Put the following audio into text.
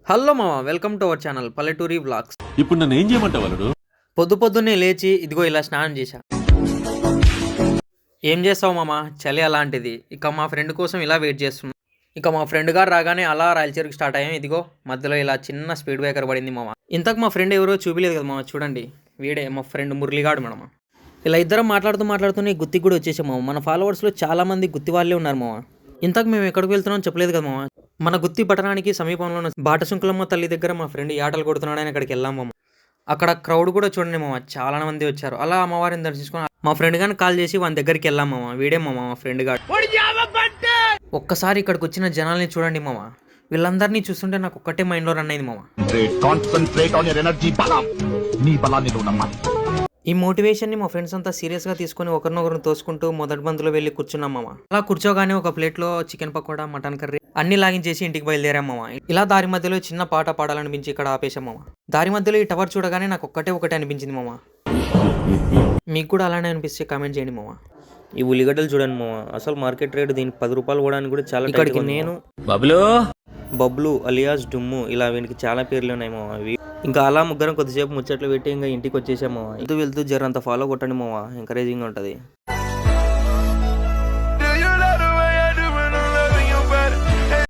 Hello మామ, welcome to our channel పల్లెటూరి vlogs. ఇప్పుడు నన్ను ఏం చేయమంటావు వాళ్ళు? పొద్దున్నే లేచి ఇదిగో ఇలా స్నానం చేశా. ఏం చేస్తావు మామ, చలి అలాంటిది. ఇక మా ఫ్రెండ్ కోసం ఇలా వెయిట్ చేస్తున్నా. ఇక మా ఫ్రెండ్ గారు రాగానే అలా రాయలచీరుకు స్టార్ట్ అయ్యాం. ఇదిగో మధ్యలో ఇలా చిన్న స్పీడ్ బ్రేకర్ పడింది మామ. ఇంతకు మా ఫ్రెండ్ ఎవరో చూపిలేదు కదా మామ, చూడండి వీడే మా ఫ్రెండ్ మురళిగాడు మేడమ. ఇలా ఇద్దరం మాట్లాడుతూనే గుత్తికి కూడా వచ్చేసాం మామ. మన ఫాలోవర్స్లో చాలా మంది గుత్తి వాళ్ళే ఉన్నారు మామ. ఇంతకు మేము ఎక్కడికి వెళ్తున్నాం చెప్పలేదు కదా మామ. మన గుత్తి పట్టణానికి సమీపంలో ఉన్న బాటసుంకులమ్మ తల్లి దగ్గర మా ఫ్రెండ్ ఆటలు కొడుతున్నాడని అక్కడికి వెళ్ళాం మామ. అక్కడ క్రౌడ్ కూడా చూడండి మామ, చాలా మంది వచ్చారు. అలా అమ్మవారిని దర్శించుకొని మా ఫ్రెండ్ గారిని కాల్ చేసి వాని దగ్గరికి వెళ్ళాం మామ. వీడే మామ మా ఫ్రెండ్ గారు. ఒక్కసారి ఇక్కడికి వచ్చిన జనాల్ని చూడండి మామ. వీళ్ళందరినీ చూస్తుంటే నాకు ఒక్కటే మైండ్లో రన్ అయింది మామ. ఈ మోటివేషన్ని మా ఫ్రెండ్స్ అంతా సీరియస్గా తీసుకొని ఒకరినొకరిని తోసుకుంటూ మొదటి బందులో వెళ్ళి కూర్చున్నాం మామ. అలా కూర్చోగానే ఒక ప్లేట్లో చికెన్ పకోడా, మటన్ కర్రీ అన్ని లాగించేసి ఇంటికి బయలుదేరాం మామ. ఇలా దారి మధ్యలో చిన్న పాట పాడాలనిపించి ఇక్కడ ఆపేశాం మామ. దారి మధ్యలో ఈ టవర్ చూడగానే నాకు ఒకటే అనిపించింది మామ. మీకు కూడా అలానే అనిపిస్తే కామెంట్ చేయండి మామ. ఈ ఉల్లిగడ్డలు చూడండి మామ, అసలు మార్కెట్ రేట్ దీనికి 10 రూపాయలు కూడా కూడా చాలా. ఇక్కడికి నేను బబ్లు అలియాస్ డుమ్ము, ఇలా వీనికి చాలా పేర్లు ఉన్నాయి మామ. ఇంకా అలా ముగ్గురం కొద్దిసేపు ముచ్చట్లు పెట్టి ఇంకా ఇంటికి వచ్చేసాము. వెళ్తూ జరంత ఫాలో కొట్టండి మామ, ఎంకరేజింగ్ ఉంటుంది.